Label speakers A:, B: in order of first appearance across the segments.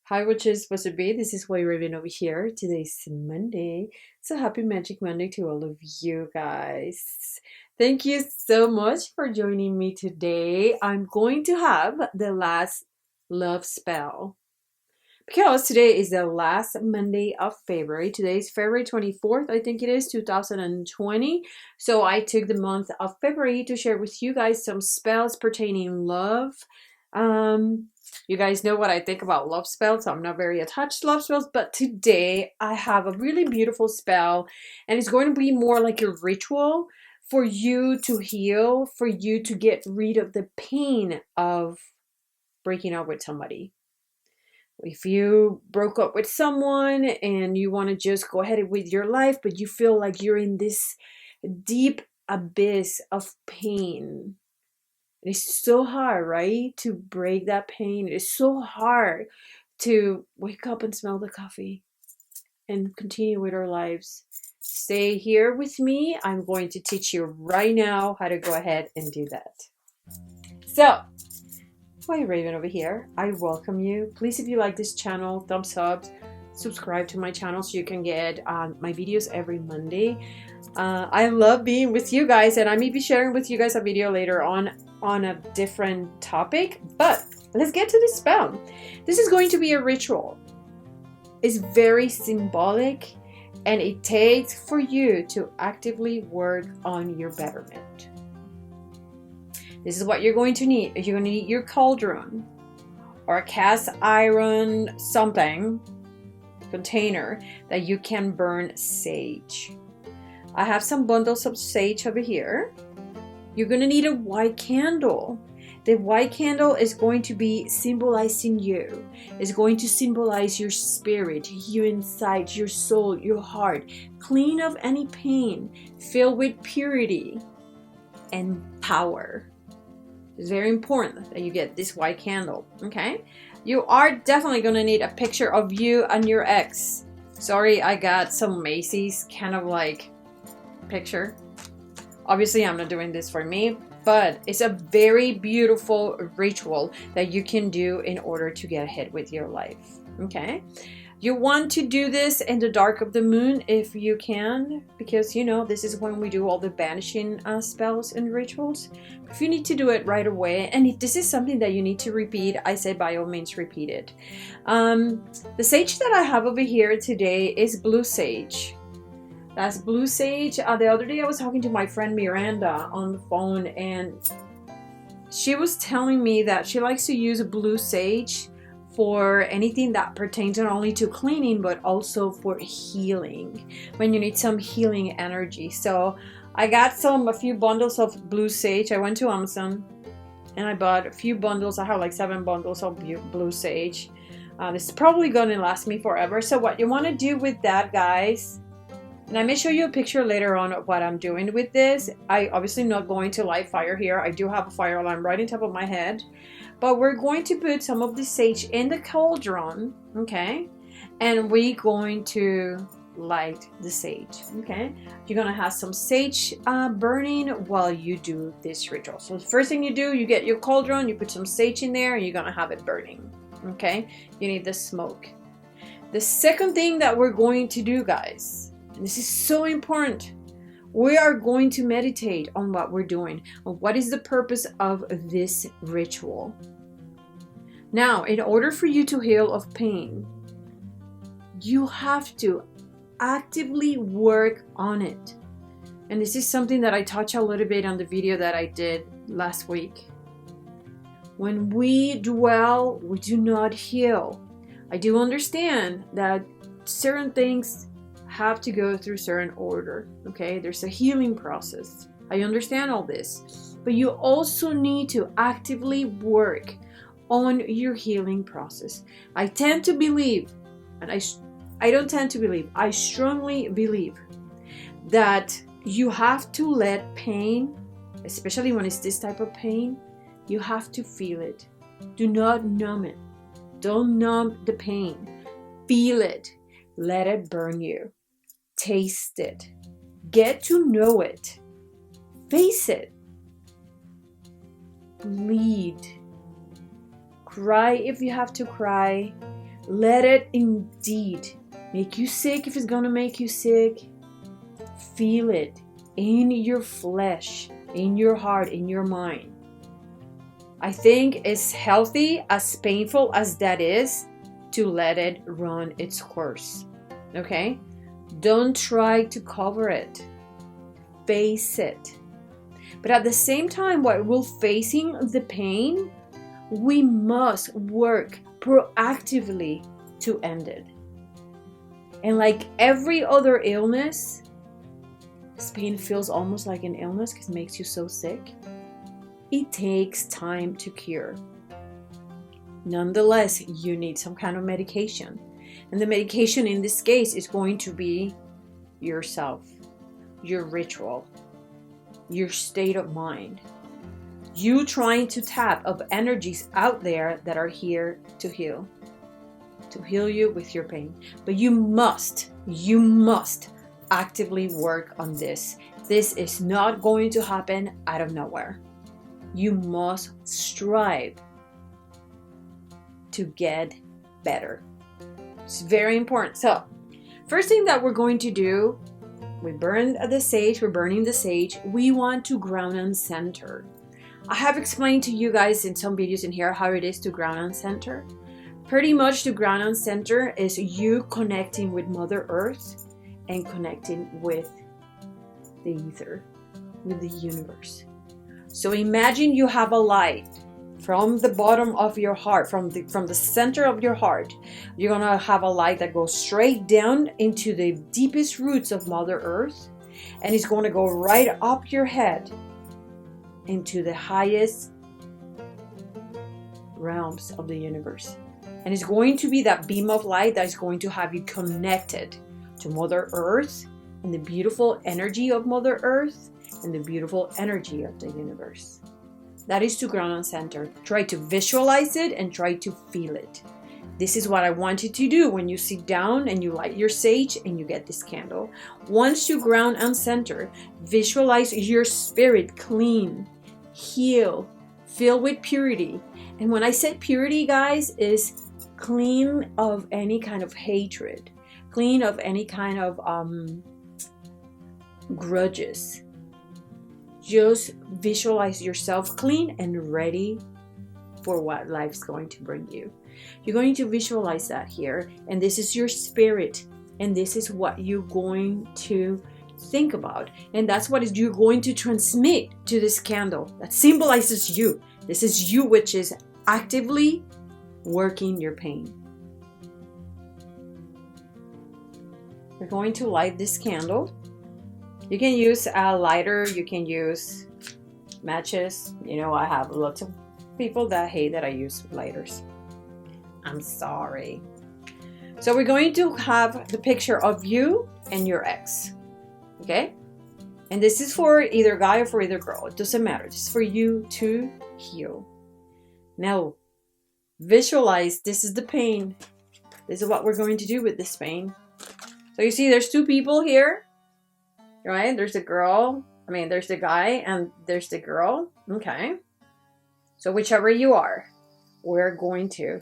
A: Hi, witches, what's it be? This is Way Raven over here. Today's Monday. So happy Magic Monday to all of you guys. Thank you so much for joining me today. I'm going to have the last love spell because today is the last Monday of February. Today is February 24th, I think it is, 2020. So I took the month of February to share with you guys some spells pertaining love. You guys know what I think about love spells, so I'm not very attached to love spells, but today I have a really beautiful spell, and it's going to be more like a ritual for you to heal, for you to get rid of the pain of breaking up with somebody. If you broke up with someone and you want to just go ahead with your life, but you feel like you're in this deep abyss of pain. It is so hard, right? To break that pain. It is so hard to wake up and smell the coffee and continue with our lives. Stay here with me. I'm going to teach you right now how to go ahead and do that. So, Hi Raven over here. I welcome you. Please, if you like this channel, thumbs up, subscribe to my channel so you can get my videos every Monday. I love being with you guys, and I may be sharing with you guys a video later on a different topic, but let's get to the spell. This is going to be a ritual. It's very symbolic, and it takes for you to actively work on your betterment. This is what you're going to need. You're going to need your cauldron or a cast iron something container that you can burn sage. I have some bundles of sage over here. You're going to need a white candle. The white candle is going to be symbolizing you. It's going to symbolize your spirit, you inside, your soul, your heart. Clean of any pain, filled with purity and power. It's very important that you get this white candle, okay? You are definitely going to need a picture of you and your ex. Sorry, I got some Macy's kind of like picture. Obviously, I'm not doing this for me, but it's a very beautiful ritual that you can do in order to get ahead with your life, okay? You want to do this in the dark of the moon if you can, because you know this is when we do all the banishing spells and rituals. If you need to do it right away, and if this is something that you need to repeat, I say by all means repeat it. The sage that I have over here today is blue sage. That's blue sage. The other day I was talking to my friend Miranda on the phone, and she was telling me that she likes to use blue sage for anything that pertains not only to cleaning but also for healing, when you need some healing energy. So I got a few bundles of blue sage. I went to Amazon and I bought a few bundles. I have like 7 bundles of blue sage. This is probably gonna last me forever. So what you want to do with that, guys, and I may show you a picture later on of what I'm doing with this. I obviously not going to light fire here. I do have a fire alarm right on top of my head. But we're going to put some of the sage in the cauldron, okay? And we're going to light the sage, okay? You're gonna have some sage burning while you do this ritual. So the first thing you do, you get your cauldron, you put some sage in there, and you're gonna have it burning, okay? You need the smoke. The second thing that we're going to do, guys, and this is so important, we are going to meditate on what we're doing, on what is the purpose of this ritual. Now, in order for you to heal of pain, you have to actively work on it. And this is something that I touched a little bit on the video that I did last week. When we dwell, we do not heal. I do understand that certain things have to go through certain order, okay? There's a healing process. I understand all this, but you also need to actively work on your healing process. I tend to believe, and I don't tend to believe, I strongly believe that you have to let pain, especially when it's this type of pain, you have to feel it. Do not numb it. Don't numb the pain. Feel it. Let it burn you. Taste it. Get to know it. Face it. Bleed. Cry if you have to cry. Let it indeed make you sick if it's gonna make you sick. Feel it in your flesh, in your heart, in your mind. I think it's healthy, as painful as that is, to let it run its course. Okay? Don't try to cover it. Face it. But at the same time, while we're facing the pain, we must work proactively to end it. And like every other illness, this pain feels almost like an illness because it makes you so sick. It takes time to cure. Nonetheless, you need some kind of medication. And the medication in this case is going to be yourself, your ritual, your state of mind. You trying to tap of energies out there that are here to heal you with your pain. But you must actively work on this. This is not going to happen out of nowhere. You must strive to get better. It's very important. So, first thing that we're going to do, we burn the sage, we're burning the sage. We want to ground and center. I have explained to you guys in some videos in here how it is to ground and center. Pretty much to ground and center is you connecting with Mother Earth and connecting with the ether, with the universe. So imagine you have a light from the bottom of your heart, from the center of your heart. You're gonna have a light that goes straight down into the deepest roots of Mother Earth, and it's going to go right up your head into the highest realms of the universe. And it's going to be that beam of light that is going to have you connected to Mother Earth and the beautiful energy of Mother Earth and the beautiful energy of the universe. That is to ground and center. Try to visualize it and try to feel it. This is what I want you to do when you sit down and you light your sage and you get this candle. Once you ground and center, visualize your spirit clean, heal, filled with purity. And when I say purity, guys, is clean of any kind of hatred, clean of any kind of grudges. Just visualize yourself clean and ready for what life's going to bring you. You're going to visualize that here, and this is your spirit, and this is what you're going to think about, and that's what you're going to transmit to this candle that symbolizes you. This is you, which is actively working your pain. We're going to light this candle. You can use a lighter, you can use matches. You know, I have lots of people that hate that I use lighters. I'm sorry. So we're going to have the picture of you and your ex. Okay? And this is for either guy or for either girl. It doesn't matter. It's for you to heal. Now, visualize this is the pain. This is what we're going to do with this pain. So you see there's two people here. Right? There's the girl. There's the guy and there's the girl. Okay. So whichever you are, we're going to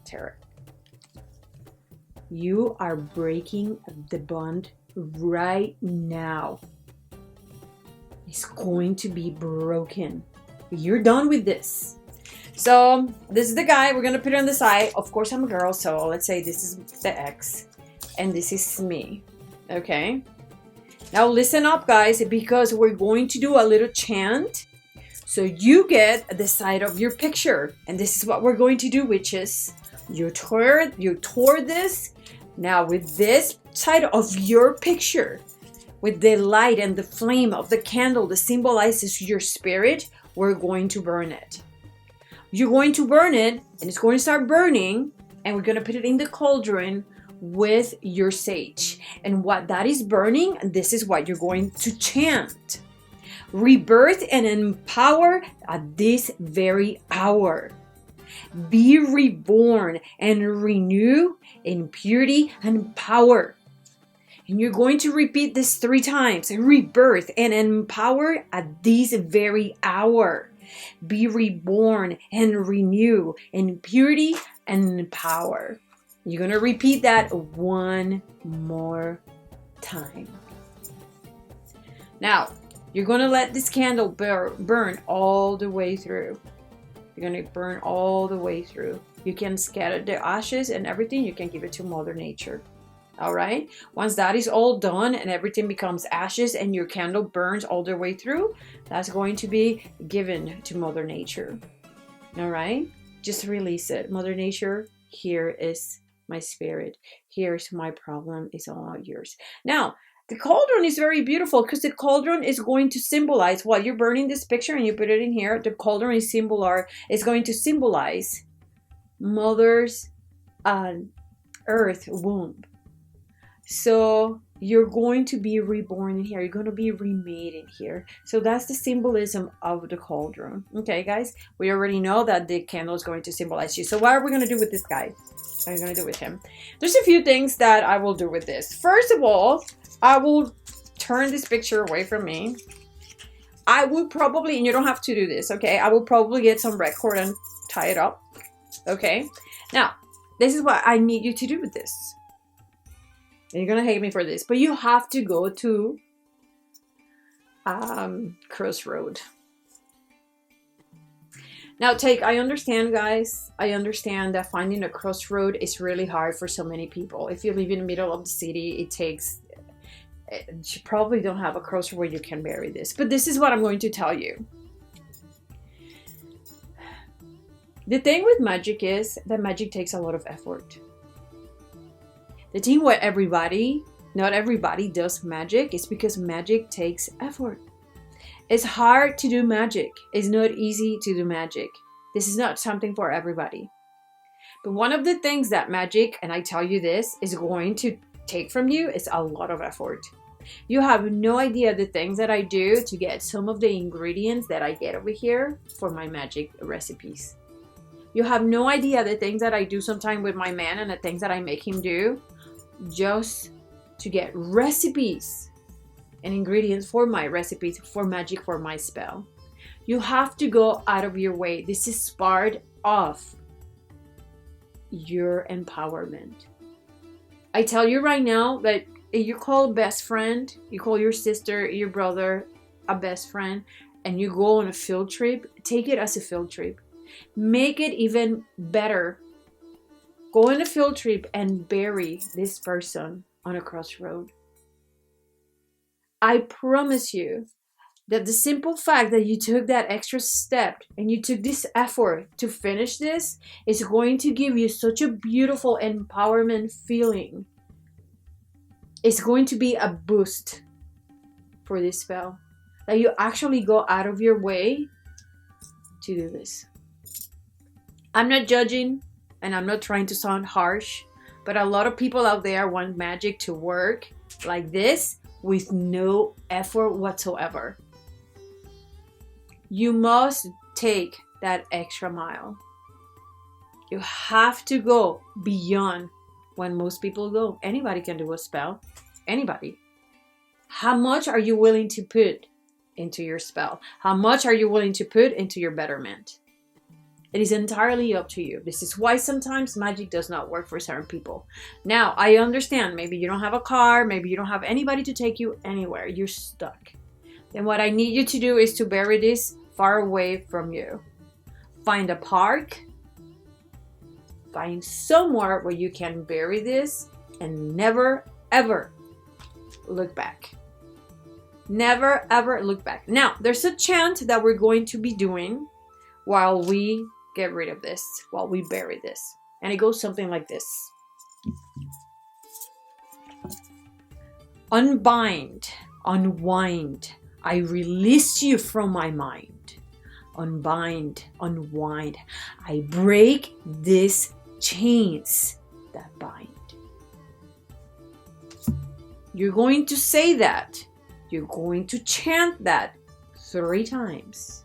A: tear it. You are breaking the bond right now. It's going to be broken. You're done with this. So this is the guy. We're going to put it on the side. Of course, I'm a girl. So let's say this is the ex and this is me. Okay, now listen up, guys, because we're going to do a little chant so you get the side of your picture, and this is what we're going to do, which is you tore this. Now with this side of your picture, with the light and the flame of the candle that symbolizes your spirit, we're going to burn it. You're going to burn it, and it's going to start burning, and we're going to put it in the cauldron with your sage. And what that is burning, this is what you're going to chant. Rebirth and empower at this very hour. Be reborn and renew in purity and power. And you're going to repeat this 3 times. Rebirth and empower at this very hour. Be reborn and renew in purity and in power. You're going to repeat that one more time. Now, you're going to let this candle burn all the way through. You're going to burn all the way through. You can scatter the ashes and everything. You can give it to Mother Nature. All right. Once that is all done and everything becomes ashes and your candle burns all the way through, that's going to be given to Mother Nature. All right. Just release it. Mother Nature, here is my spirit. Here's my problem. It's all yours. Now, the cauldron is very beautiful because the cauldron is going to symbolize, while you're burning this picture and you put it in here, the cauldron is going to symbolize Mother's earth womb. So you're going to be reborn in here. You're going to be remade in here. So that's the symbolism of the cauldron. Okay, guys, we already know that the candle is going to symbolize you. So what are we going to do with this guy? What are we going to do with him? There's a few things that I will do with this. First of all, I will turn this picture away from me. I would probably, and you don't have to do this, okay? I will probably get some red cord and tie it up, okay? Now, this is what I need you to do with this. And you're going to hate me for this, but you have to go to crossroad. Now, I understand, guys. I understand that finding a crossroad is really hard for so many people. If you live in the middle of the city, you probably don't have a crossroad where you can bury this. But this is what I'm going to tell you. The thing with magic is that magic takes a lot of effort. The thing where not everybody does magic is because magic takes effort. It's hard to do magic. It's not easy to do magic. This is not something for everybody. But one of the things that magic, and I tell you this, is going to take from you is a lot of effort. You have no idea the things that I do to get some of the ingredients that I get over here for my magic recipes. You have no idea the things that I do sometimes with my man and the things that I make him do just to get recipes and ingredients for my recipes, for magic, for my spell. You have to go out of your way. This is part of your empowerment. I tell you right now that if you call a best friend, you call your sister, your brother a best friend, and you go on a field trip, take it as a field trip. Make it even better. Go on a field trip and bury this person on a crossroad. I promise you that the simple fact that you took that extra step and you took this effort to finish this is going to give you such a beautiful empowerment feeling. It's going to be a boost for this spell. That you actually go out of your way to do this. I'm not judging and I'm not trying to sound harsh, but a lot of people out there want magic to work like this with no effort whatsoever. You must take that extra mile. You have to go beyond when most people go. Anybody can do a spell. Anybody. How much are you willing to put into your spell? How much are you willing to put into your betterment? It is entirely up to you. This is why sometimes magic does not work for certain people. Now, I understand. Maybe you don't have a car. Maybe you don't have anybody to take you anywhere. You're stuck. Then what I need you to do is to bury this far away from you. Find a park. Find somewhere where you can bury this and never, ever look back. Never, ever look back. Now, there's a chant that we're going to be doing while we get rid of this, while we bury this. And it goes something like this. Unbind, unwind, I release you from my mind. Unbind, unwind, I break these chains that bind. You're going to say that. You're going to chant that 3 times.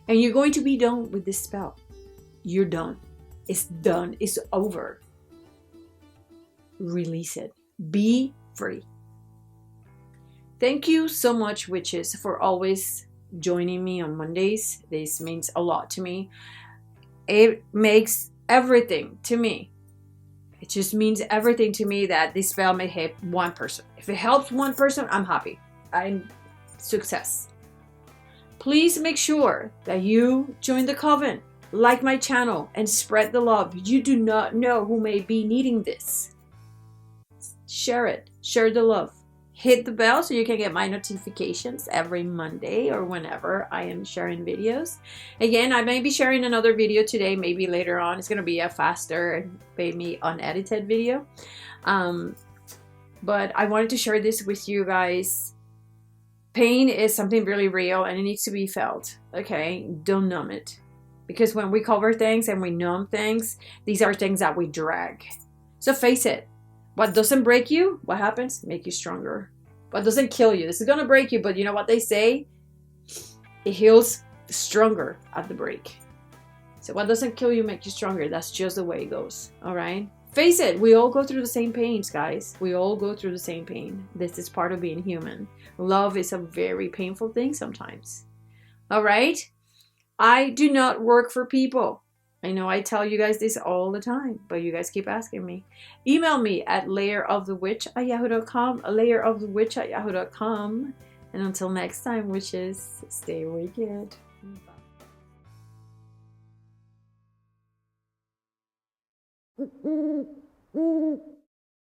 A: And you're going to be done with this spell. You're done. It's done. It's over. Release it. Be free. Thank you so much, witches, for always joining me on Mondays. This means a lot to me. It makes everything to me. It just means everything to me that this spell may help one person. If it helps one person, I'm happy. I'm success. Please make sure that you join the coven, like my channel, and spread the love. You do not know who may be needing this. Share it. Share the love. Hit the bell so you can get my notifications every Monday or whenever I am sharing videos. Again, I may be sharing another video today, maybe later on. It's going to be a faster and maybe unedited video. But I wanted to share this with you guys. Pain is something really real and it needs to be felt. Okay? Don't numb it. Because when we cover things and we numb things, these are things that we drag. So face it. What doesn't break you, what happens? Make you stronger. What doesn't kill you, this is gonna break you, but you know what they say? It heals stronger at the break. So what doesn't kill you makes you stronger. That's just the way it goes, all right? Face it, we all go through the same pains, guys. We all go through the same pain. This is part of being human. Love is a very painful thing sometimes, all right? I do not work for people. I know I tell you guys this all the time, but you guys keep asking me. Email me at layerofthewitch@yahoo.com, layerofthewitch@yahoo.com. And until next time, witches, stay wicked. Bye.